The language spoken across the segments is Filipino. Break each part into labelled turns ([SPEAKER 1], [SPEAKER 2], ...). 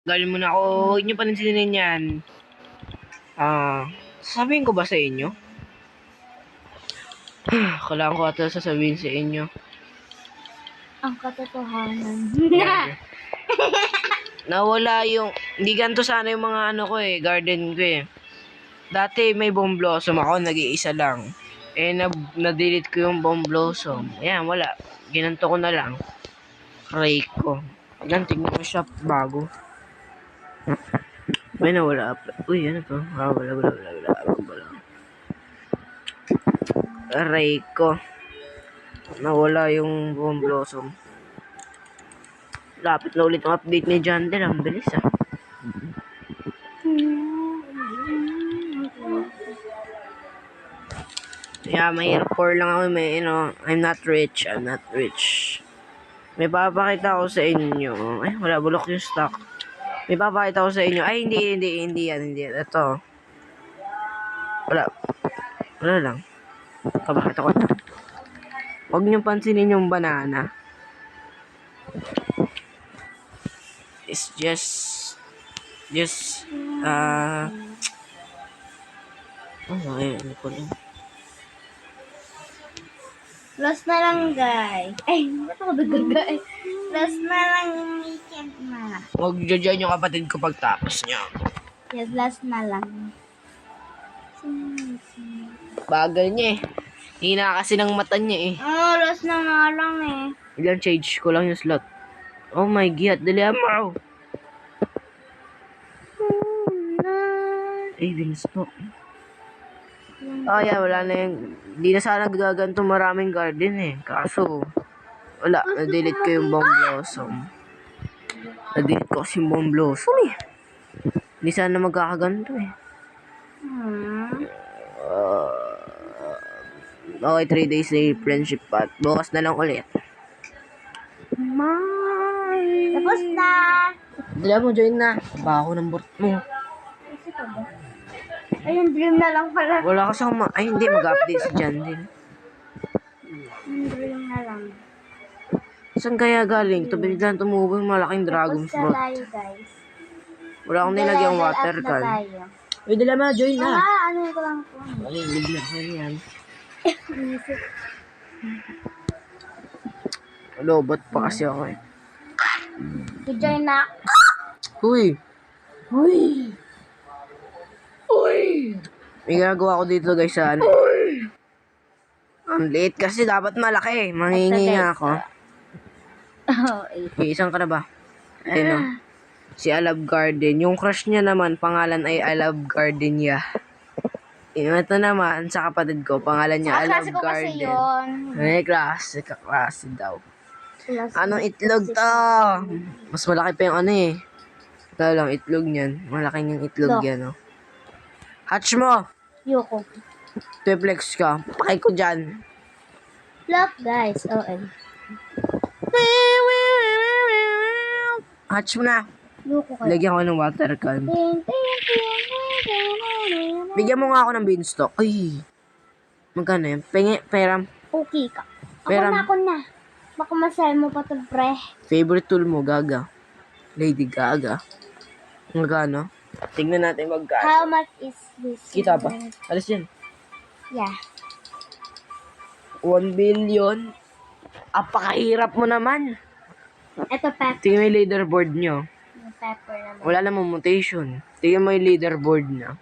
[SPEAKER 1] Galing mo na ako. Huwag niyo pansinin yan. Sasabihin ko ba sa inyo? Kailangan ko ata sasabihin sa inyo.
[SPEAKER 2] Ang katotohanan.
[SPEAKER 1] Nawala yung... Hindi ganito sana yung mga ano ko eh. Garden ko eh. Dati may bomb blossom ako. Nag-iisa lang. Na-delete ko yung bomb blossom. Ayan, wala. Ginanto ko na lang. Rake ko. Ayan, tignan ko siya bago. May nawala. Uy, ano to? Wala. Rake ko. Nawala yung bomb blossom. Lapit na ulit ang update ni Jandel. Ang bilis ah. Yeah, mahirap core lang ako. May, I'm not rich. May papakita ko sa inyo. Ay, wala. Bulok yung stock. May papakita ko sa inyo. Ay, hindi yan. Ito. Wala lang. Kabakita ko na. Huwag niyong pansinin yung banana. It's just, ano ko lang.
[SPEAKER 2] Last na lang, guys. Ay, ba't ako guys? Last na lang yung weekend na.
[SPEAKER 1] Huwag dyan yung kapatid ko pagtapos niya.
[SPEAKER 2] Yes, last na lang.
[SPEAKER 1] Bagal niya eh. Hina kasi ng mata niya eh.
[SPEAKER 2] Last na nga lang eh.
[SPEAKER 1] Ilan change ko lang yung slot. Oh my god, dali mo. Ay, binstok. Oh yeah, wala na yung... Di na sana gaganto maraming garden eh. Kaso, wala. Na-delete ko yung bomb blossom. Na-delete ko kasi yung bomb blossom eh. Hindi sana magkakaganto eh. Okay, 3 days na friendship path. Bukas na lang ulit.
[SPEAKER 2] Tapos na!
[SPEAKER 1] Dila mo, join na. Baka ako ng bort mo.
[SPEAKER 2] Ayun, dream na lang pala.
[SPEAKER 1] Wala kasi ako ay, hindi. Mag-update si Jan din.
[SPEAKER 2] Dream na lang.
[SPEAKER 1] Saan kaya galing? Ito biglang tumubo yung malaking dragon
[SPEAKER 2] Tapos na
[SPEAKER 1] fruit.
[SPEAKER 2] tayo, guys.
[SPEAKER 1] Wala akong nilagyang water can. Uy, dila mo, join na.
[SPEAKER 2] Ano ko lang po.
[SPEAKER 1] Ay, ligla ko yan. Lobot pa kasi ako eh.
[SPEAKER 2] I-join na.
[SPEAKER 1] Uy! May ginagawa ko dito guys sa ano. Ang liit kasi dapat malaki. Manghingi nga ako. Isang ka na ba? Ayun o. Si I Love Garden. Yung crush niya naman, pangalan ay I Love Gardenia. Ito naman, sa kapatid ko, pangalan niya I Love
[SPEAKER 2] Klase ko kasi
[SPEAKER 1] Garden.
[SPEAKER 2] yun.
[SPEAKER 1] Ay, klase daw. Anong itlog to? Mas malaki pa yung ano eh. Ito lang, itlog niyan. Malaki yung itlog yan, oh. Hatch mo!
[SPEAKER 2] Yoko.
[SPEAKER 1] Flex ka. Pakay ko dyan.
[SPEAKER 2] Look, guys. OM.
[SPEAKER 1] Hatch mo na.
[SPEAKER 2] Yoko kayo.
[SPEAKER 1] Lagyan ko ng water can. Bigyan mo nga ako ng beanstalk. Ay. Magkano yan? Peram.
[SPEAKER 2] Okay ka.
[SPEAKER 1] Peram.
[SPEAKER 2] Ako na. Baka masaya mo pa ito, pre.
[SPEAKER 1] Favorite tool mo, Gaga. Lady Gaga. Magkano? Tingnan natin magkano.
[SPEAKER 2] How much is this?
[SPEAKER 1] Kita ba? Alis yan.
[SPEAKER 2] Yeah.
[SPEAKER 1] 1 billion. Apakahirap mo naman.
[SPEAKER 2] Ito, pepper.
[SPEAKER 1] Tingnan mo yung leaderboard nyo.
[SPEAKER 2] Yung pepper naman.
[SPEAKER 1] Wala namang mutation. Tingnan mo yung leaderboard na.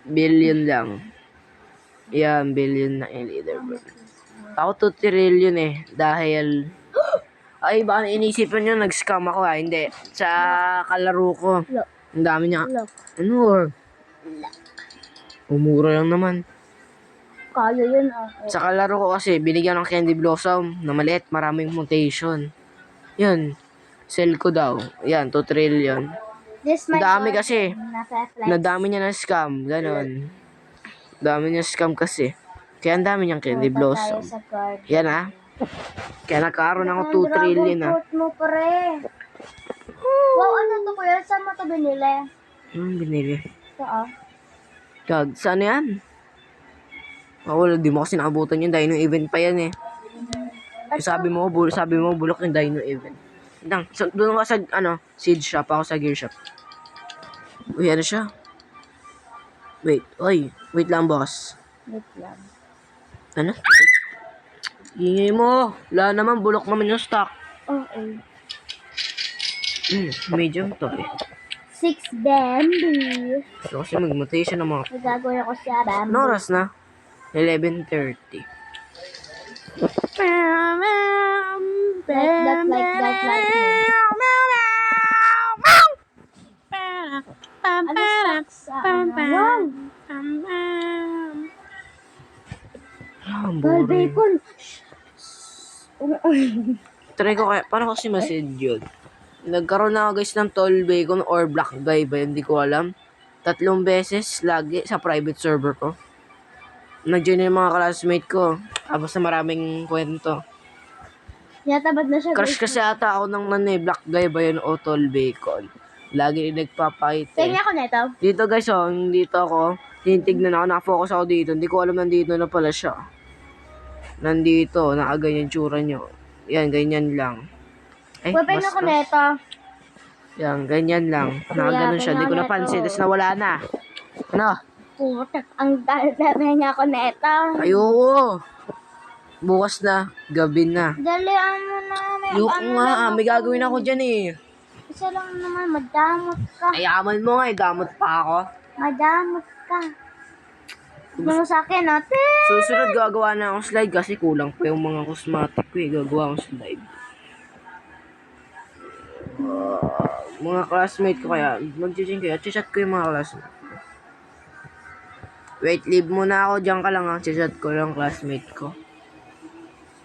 [SPEAKER 1] Billion lang. Yan, billion na yung leaderboard. Ako 2 trillion eh. Dahil... Ay, baka inisipin nyo, nag-scam ako ah. Hindi. Sa kalaro ko.
[SPEAKER 2] Look.
[SPEAKER 1] Ang dami niya.
[SPEAKER 2] Look.
[SPEAKER 1] Ano? Umura lang naman.
[SPEAKER 2] Kaya yun,
[SPEAKER 1] Sa kalaro ko kasi, binigyan ng Candy Blossom na maliit, maraming mutation. Yun. Sell ko daw. Yan, 2 trillion.
[SPEAKER 2] This my
[SPEAKER 1] Dami
[SPEAKER 2] God.
[SPEAKER 1] kasi.
[SPEAKER 2] Nasa flex.
[SPEAKER 1] Nadami niya ng scam. Ganon. Dami niya scam kasi. Kaya ang dami niyang Candy
[SPEAKER 2] Punta
[SPEAKER 1] Blossom.
[SPEAKER 2] tayo sa garden.
[SPEAKER 1] Yan ah. Kaya nagkaroon ako 2 trillion ah.
[SPEAKER 2] Dragon fruit mo, pre. Wow, ano to kuya? Saan mo ito binili?
[SPEAKER 1] Binili.
[SPEAKER 2] Ito ah.
[SPEAKER 1] Gag, saan yan? Wala, di mo kasi nakabutan yung Dino event pa yan eh. Sabi mo bulok yung Dino event. Lang, so, doon ka sa, seed shop. Ako sa gear shop. Uy, ano siya? Wait, wait lang, boss.
[SPEAKER 2] Wait lang.
[SPEAKER 1] Ano? Ingay mo. Wala naman, bulok naman yung stock.
[SPEAKER 2] Okay.
[SPEAKER 1] Medium to eh.
[SPEAKER 2] 6 bamboo.
[SPEAKER 1] So, kasi mag-mutation ng mga...
[SPEAKER 2] Magagawin ako siya
[SPEAKER 1] Ano
[SPEAKER 2] bamboo.
[SPEAKER 1] oras na? 11:30.
[SPEAKER 2] Ano sa wow.
[SPEAKER 1] Ang
[SPEAKER 2] Tol,
[SPEAKER 1] boring.
[SPEAKER 2] bacon.
[SPEAKER 1] Try ko kaya, paano kasi ma-seed yun? Nagkaroon na ako guys ng tall bacon or black guy ba, hindi ko alam. 3 beses lagi sa private server ko. Nag-join yung mga classmate ko. Tapos na maraming kwento.
[SPEAKER 2] Yatabad na siya.
[SPEAKER 1] Crush kasi ata ako ng black guy ba yun o tall bacon. Lagi rin nagpapakita
[SPEAKER 2] Tingnan ako neto.
[SPEAKER 1] Dito guys, dito ako. Tinitignan ako, nakafocus ako dito. Hindi ko alam nandito na pala siya. Nandito, nakaganyan tsura nyo. Yan, ganyan lang. Ay,
[SPEAKER 2] Pwede ako neto.
[SPEAKER 1] Yan, ganyan lang. Nakaganon siya, hindi ko napansin. Tapos nawala na. Ano?
[SPEAKER 2] Putak, ang dami niya ako neto.
[SPEAKER 1] Ayoko. Bukas na, gabi na.
[SPEAKER 2] Dalian mo na.
[SPEAKER 1] Ayoko nga, may gagawin ako dyan eh.
[SPEAKER 2] Isa lang naman, madamot ka.
[SPEAKER 1] Ayaman mo nga, damot pa ako.
[SPEAKER 2] Madamot ka. Gusto mo sa akin, no?
[SPEAKER 1] Susunod gagawa na akong slide kasi kulang pa yung mga cosmetic ko eh. Gagawa akong slide. Mga classmate ko kaya, mag-judging kayo. Chat ko yung mga classmate ko. Wait, leave muna ako. Diyan ka lang ha. Chat ko lang classmate ko.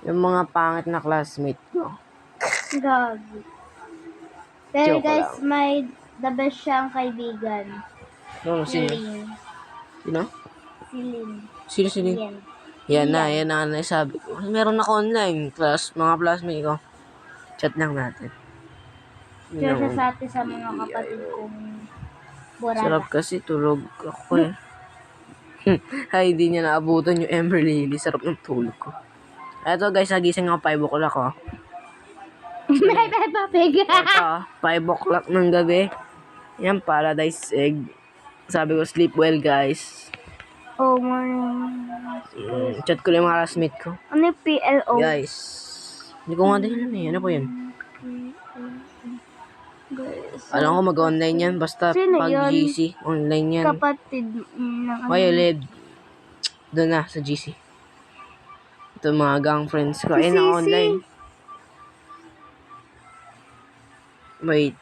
[SPEAKER 1] Yung mga pangit na classmate ko.
[SPEAKER 2] Gagi. Pero
[SPEAKER 1] Joke
[SPEAKER 2] guys,
[SPEAKER 1] lang.
[SPEAKER 2] may the best siyang kaibigan.
[SPEAKER 1] No,
[SPEAKER 2] Si
[SPEAKER 1] sino?
[SPEAKER 2] Lynn.
[SPEAKER 1] Sino?
[SPEAKER 2] Si Lynn.
[SPEAKER 1] Sino?
[SPEAKER 2] Yan.
[SPEAKER 1] Yan na nasabi ko. Meron ako online. Mga classmate ko. Chat lang natin. Yun
[SPEAKER 2] Kaya
[SPEAKER 1] lang.
[SPEAKER 2] siya sa atin sa mga kapatid kong borada.
[SPEAKER 1] Sarap kasi tulog ako eh. Ay, hindi niya naabutan yung Ember Lily. Sarap ng tulog ko. Eto guys, nagising ako 5 o'clock oh.
[SPEAKER 2] May Peppa Pig.
[SPEAKER 1] Eto, 5 o'clock ng gabi. Yan, paradise egg. Sabi ko, sleep well guys.
[SPEAKER 2] Oh, morning.
[SPEAKER 1] Chat ko lang yung mga classmate ko.
[SPEAKER 2] Ano yung PLO?
[SPEAKER 1] Guys. Hindi ko nga din alam eh. Ano po yun?
[SPEAKER 2] Guys.
[SPEAKER 1] Alam ko mag-online yan. Basta
[SPEAKER 2] Sino
[SPEAKER 1] pag
[SPEAKER 2] yun?
[SPEAKER 1] GC, online yan.
[SPEAKER 2] Kapatid ng
[SPEAKER 1] Violet. Doon na, sa GC. Ito mga gang friends ko.
[SPEAKER 2] Si
[SPEAKER 1] Ayun na
[SPEAKER 2] Sisi.
[SPEAKER 1] online. Wait.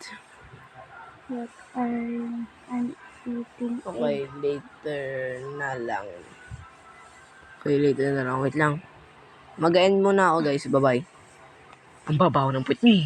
[SPEAKER 2] What I'm eating.
[SPEAKER 1] Okay, later na lang. Okay, later na lang. Wait lang. Mag-end muna ako guys. Bye-bye. Ang babaw ng puwet niya eh.